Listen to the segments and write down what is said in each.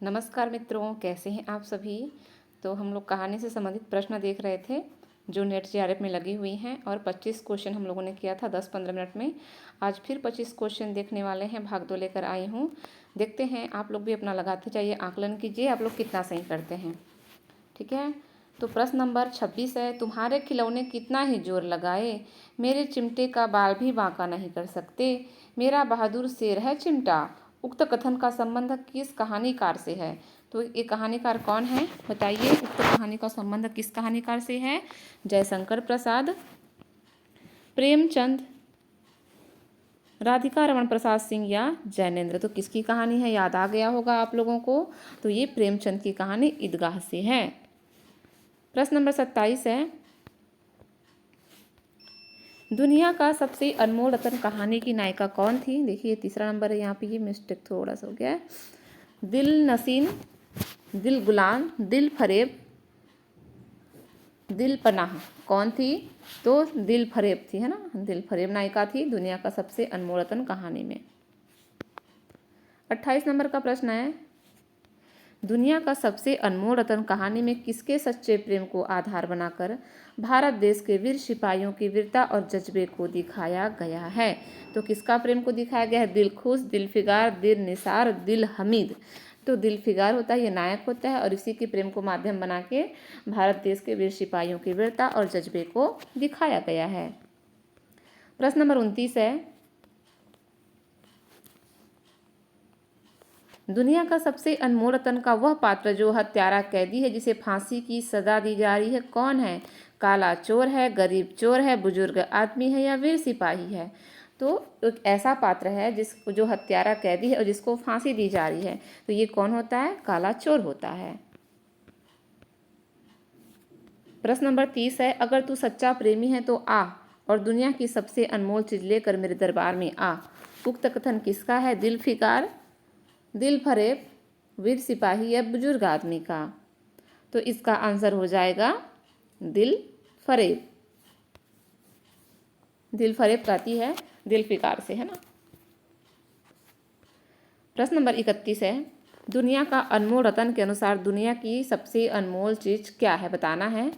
नमस्कार मित्रों, कैसे हैं आप सभी। तो हम लोग कहानी से संबंधित प्रश्न देख रहे थे जो नेट जेआरएफ में लगी हुई हैं और 25 क्वेश्चन हम लोगों ने किया था 10-15 मिनट में। आज फिर 25 क्वेश्चन देखने वाले हैं, भाग 2 लेकर आई हूँ। देखते हैं, आप लोग भी अपना लगाते जाइए, आकलन कीजिए आप लोग कितना सही करते हैं। ठीक है, तो प्रश्न नंबर 26 है, तुम्हारे खिलौने कितना ही जोर लगाए मेरे चिमटे का बाल भी बांका नहीं कर सकते। मेरा बहादुर शेर है चिमटा। उक्त कथन का संबंध किस कहानीकार से है। तो ये कहानीकार कौन है बताइए। उक्त कहानी का संबंध किस कहानीकार से है। जयशंकर प्रसाद, प्रेमचंद, राधिका रमन प्रसाद सिंह या जैनेन्द्र। तो किसकी कहानी है, याद आ गया होगा आप लोगों को। तो ये प्रेमचंद की कहानी ईदगाह से है। प्रश्न नंबर 27 है, दुनिया का सबसे अनमोल रत्न कहानी की नायिका कौन थी। देखिए तीसरा नंबर है, यहाँ पे ये मिस्टेक थोड़ा सा हो गया है। दिल नसीन, दिल गुलाम, दिल फरेब, दिल पनाह कौन थी। तो दिल फरेब थी, है ना। दिल फरेब नायिका थी दुनिया का सबसे अनमोल रत्न कहानी में। 28 नंबर का प्रश्न है, दुनिया का सबसे अनमोल रत्न कहानी में किसके सच्चे प्रेम को आधार बनाकर भारत देश के वीर सिपाहियों की वीरता और जज्बे को दिखाया गया है। तो किसका प्रेम को दिखाया गया है। दिल खुश, दिल फिगार, दिल निसार, दिल हमीद। तो दिल फिगार होता है, ये नायक होता है और इसी के प्रेम को माध्यम बना के भारत देश के वीर सिपाहियों की वीरता और जज्बे को दिखाया गया है। प्रश्न नंबर 29 है, दुनिया का सबसे अनमोल रत्न का वह पात्र जो हत्यारा कैदी है जिसे फांसी की सजा दी जा रही है कौन है। काला चोर है, गरीब चोर है, बुजुर्ग आदमी है या वीर सिपाही है। तो एक ऐसा पात्र है जो हत्यारा कैदी है और जिसको फांसी दी जा रही है। तो ये कौन होता है, काला चोर होता है। प्रश्न नंबर 30 है, अगर तू सच्चा प्रेमी है तो आ और दुनिया की सबसे अनमोल चीज लेकर मेरे दरबार में आ। उक्त कथन किसका है। दिल फिकार, दिल फरेब, वीर सिपाही या बुजुर्ग आदमी का। तो इसका आंसर हो जाएगा दिल फरेब। दिल फरेब कहती है दिल फिकार से, है ना। प्रश्न नंबर 31 है, दुनिया का अनमोल रत्न के अनुसार दुनिया की सबसे अनमोल चीज क्या है बताना है।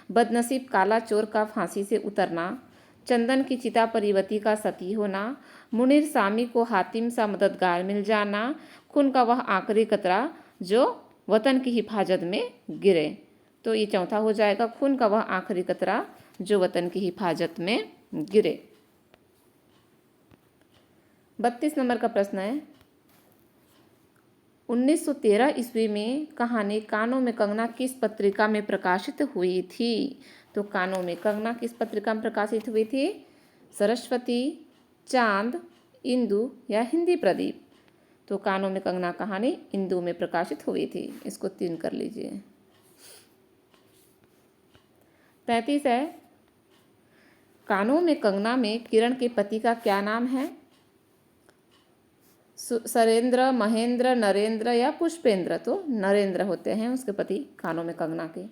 बदनसीब काला चोर का फांसी से उतरना, चंदन की चिता पर युवती का सती होना, मुनीर सामी को हातिम सा मददगार मिल जाना, खून का वह आखिरी कतरा जो वतन की हिफाजत में गिरे। तो ये चौथा हो जाएगा, खून का वह आखिरी कतरा जो वतन की हिफाजत में गिरे। 32 नंबर का प्रश्न है, 1913 ईस्वी में कहानी कानों में कंगना किस पत्रिका में प्रकाशित हुई थी। तो कानों में कंगना किस पत्रिका में प्रकाशित हुई थी। सरस्वती, चांद, इंदु या हिंदी प्रदीप। तो कानों में कंगना कहानी इंदु में प्रकाशित हुई थी। इसको 3 कर लीजिए। 33 है, कानों में कंगना में किरण के पति का क्या नाम है। सरेंद्र, महेंद्र, नरेंद्र या पुष्पेंद्र। तो नरेंद्र होते हैं उसके पति कानों में कंगना के।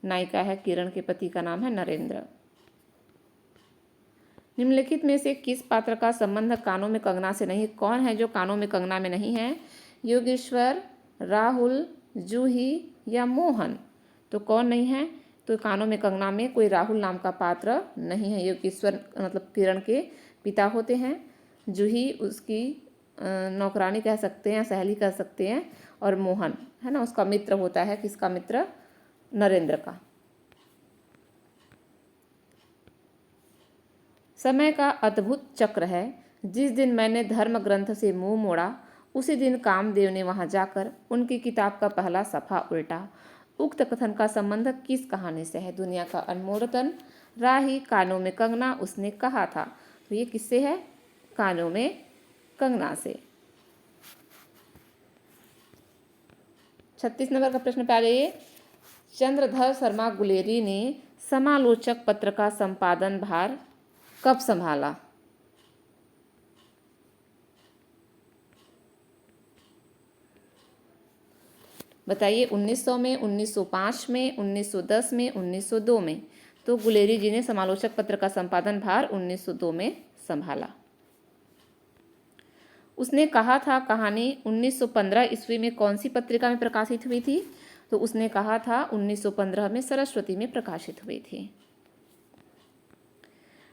नायिका है किरण के पति का नाम है नरेंद्र। निम्नलिखित में से किस पात्र का संबंध कानों में कंगना से नहीं। कौन है जो कानों में कंगना में नहीं है। योगेश्वर, राहुल, जूही या मोहन। तो कौन नहीं है। तो कानों में कंगना में कोई राहुल नाम का पात्र नहीं है। योगेश्वर मतलब किरण के पिता होते हैं। जूही उसकी नौकरानी कह सकते हैं, सहेली कह सकते हैं। और मोहन है ना उसका मित्र होता है। किसका मित्र, नरेंद्र का। समय का अद्भुत चक्र है। जिस दिन मैंने धर्म ग्रंथ से मुंह मोड़ा उसी दिन कामदेव ने वहां जाकर उनकी किताब का पहला सफ़ा उल्टा। उक्त कथन का संबंध किस कहानी से है। दुनिया का अनमोल रत्न, राही, कानों में कंगना उसने कहा था। तो ये किससे है, कानों में कंगना से। 36 नंबर का प्रश्न पे आ जाइए। चंद्रधर शर्मा गुलेरी ने समालोचक पत्र का संपादन भार कब संभाला। बताइए 1900 में, 1905 में, 1910 में, 1902 में। तो गुलेरी जी ने समालोचक पत्र का संपादन भार 1902 में संभाला। उसने कहा था कहानी 1915 ईस्वी में कौन सी पत्रिका में प्रकाशित हुई थी? तो उसने कहा था 1915 में सरस्वती में प्रकाशित हुई थी।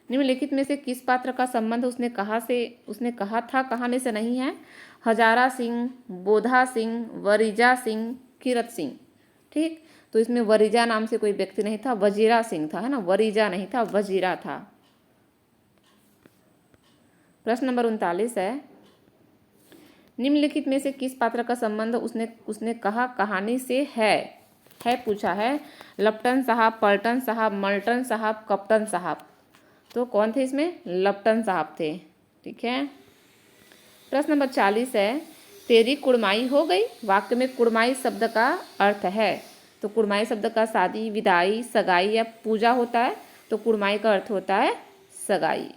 निम्नलिखित में से किस पात्र का संबंध उसने कहा था कहानी से नहीं है? हजारा सिंह, बोधा सिंह, वरीजा सिंह, कीरत सिंह। ठीक, तो इसमें वरीजा नाम से कोई व्यक्ति नहीं था, वजीरा सिंह था, है ना, वरीजा नहीं था, वजीरा था। प्रश्न नंबर 39 है, निम्नलिखित में से किस पात्र का संबंध उसने कहा कहानी से है पूछा है? लप्टन साहब, पलटन साहब, मल्टन साहब, कप्टन साहब। तो कौन थे इसमें? लप्टन साहब थे। ठीक है। प्रश्न नंबर 40 है, तेरी कुड़माई हो गई। वाक्य में कुड़माई शब्द का अर्थ है, तो कुड़माई शब्द का शादी, विदाई, सगाई या पूजा होता है, तो कुड़माई का अर्थ होता है सगाई।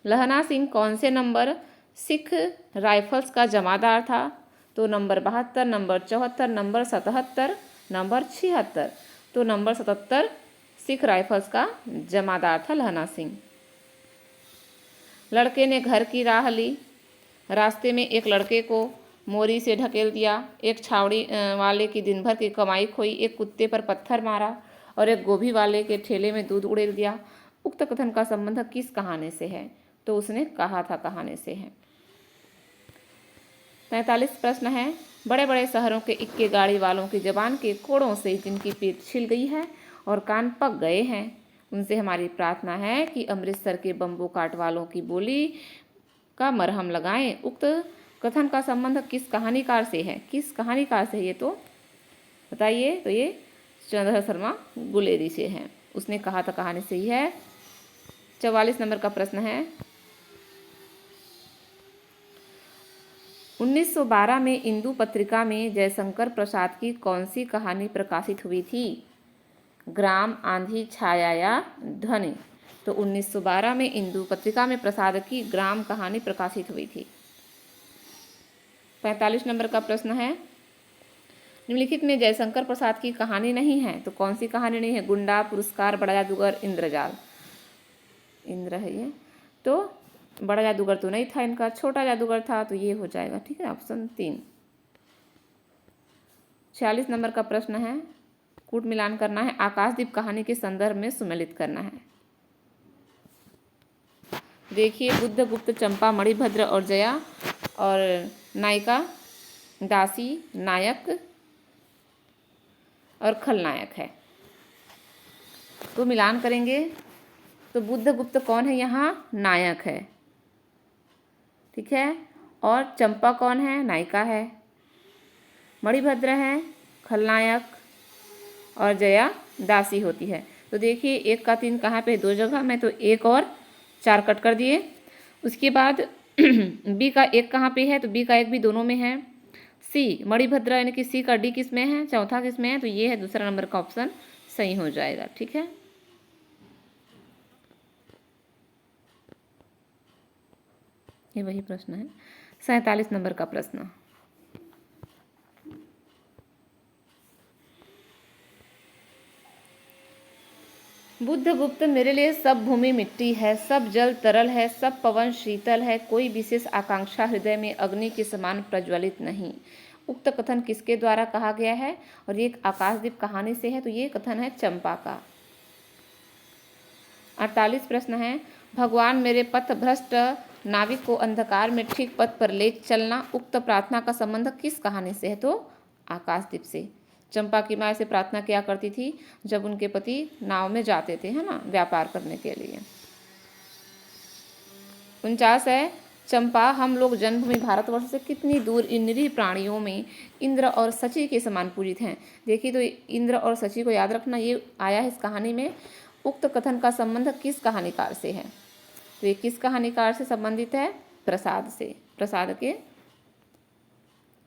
लहना सिंह कौन से नंबर सिख राइफल्स का जमादार था? तो नंबर 72, नंबर 74, नंबर 77, नंबर 76। तो नंबर 77 सिख राइफल्स का जमादार था लहना सिंह। लड़के ने घर की राह ली। रास्ते में एक लड़के को मोरी से ढकेल दिया, एक छावड़ी वाले की दिन भर की कमाई खोई, एक कुत्ते पर पत्थर मारा और एक गोभी वाले के ठेले में दूध उड़ेल दिया। उक्त कथन का संबंध किस कहानी से है? तो उसने कहा था कहानी से है। 45 प्रश्न है, बड़े बड़े शहरों के इक्के गाड़ी वालों की जबान के कोड़ों से जिनकी पीठ छिल गई है और कान पक गए हैं, उनसे हमारी प्रार्थना है कि अमृतसर के बम्बू काट वालों की बोली का मरहम लगाएं। उक्त कथन का संबंध किस कहानीकार से है? किस कहानीकार से ये तो बताइए। तो ये चंद्रधर शर्मा गुलेरी से है। उसने कहा था कहानी से ही है। 44 नंबर का प्रश्न है, 1912 में इंदु पत्रिका में जयशंकर प्रसाद की कौन सी कहानी प्रकाशित हुई थी? ग्राम, आंधी, छाया या ध्वनि? तो 1912 में इंदु पत्रिका में प्रसाद की ग्राम कहानी प्रकाशित हुई थी। 45 नंबर का प्रश्न है, निम्नलिखित में जयशंकर प्रसाद की कहानी नहीं है, तो कौन सी कहानी नहीं है? गुंडा, पुरस्कार, बड़ा जादूगर, इंद्रजाल। इंद्र है ये, तो बड़ा जादूगर तो नहीं था इनका, छोटा जादूगर था, तो ये हो जाएगा। ठीक है, ऑप्शन 3। 46 नंबर का प्रश्न है, कूट मिलान करना है, आकाशदीप कहानी के संदर्भ में सुमेलित करना है। देखिए, बुद्ध, गुप्त, चंपा, मणिभद्र और जया और नायिका, दासी, नायक और खलनायक है। तो मिलान करेंगे तो बुद्ध गुप्त कौन है? यहाँ नायक है। ठीक है, और चंपा कौन है? नायिका है। मणिभद्र है खलनायक और जया दासी होती है। तो देखिए 1 का 3 कहाँ पे? 2 जगह में, तो 1 और 4 कट कर दिए। उसके बाद बी का 1 कहाँ पे है? तो बी का 1 भी दोनों में है। सी मणिभद्र यानी कि सी का डी किस में है? चौथा किस में है? तो ये है दूसरा नंबर का ऑप्शन सही हो जाएगा। ठीक है, ये वही प्रश्न है। 47 नंबर का प्रश्न, बुद्ध गुप्त मेरे लिए सब भूमि मिट्टी है, सब जल तरल है, सब पवन शीतल है, कोई विशेष आकांक्षा हृदय में अग्नि के समान प्रज्वलित नहीं। उक्त कथन किसके द्वारा कहा गया है? और ये आकाशदीप कहानी से है, तो ये कथन है चंपा का। 48 प्रश्न है, भगवान मेरे पथ भ्रष्ट नाविक को अंधकार में ठीक पथ पर ले चलना, उक्त प्रार्थना का संबंध किस कहानी से है? तो आकाशदीप से। चंपा की माँ से प्रार्थना किया करती थी जब उनके पति नाव में जाते थे, है ना, व्यापार करने के लिए। 49 है, चंपा हम लोग जन्मभूमि भारतवर्ष से कितनी दूर इन निरीह प्राणियों में इंद्र और शची के समान पूजित हैं। देखिए, तो इंद्र और शची को याद रखना, ये आया है इस कहानी में। उक्त कथन का संबंध किस कहानीकार से है? तो ये किस कहानीकार से संबंधित है? प्रसाद से। प्रसाद के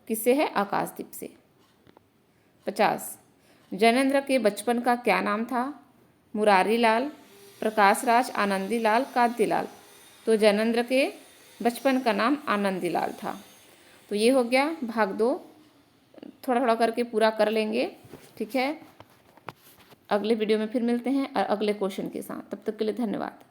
किससे है? आकाशदीप से। 50, जैनेन्द्र के बचपन का क्या नाम था? मुरारी लाल, प्रकाश राज, आनंदी लाल, कांतिलाल। तो जैनेन्द्र के बचपन का नाम आनंदी लाल था। तो ये हो गया भाग 2, थोड़ा थोड़ा करके पूरा कर लेंगे। ठीक है, अगले वीडियो में फिर मिलते हैं और अगले क्वेश्चन के साथ। तब तक के लिए धन्यवाद।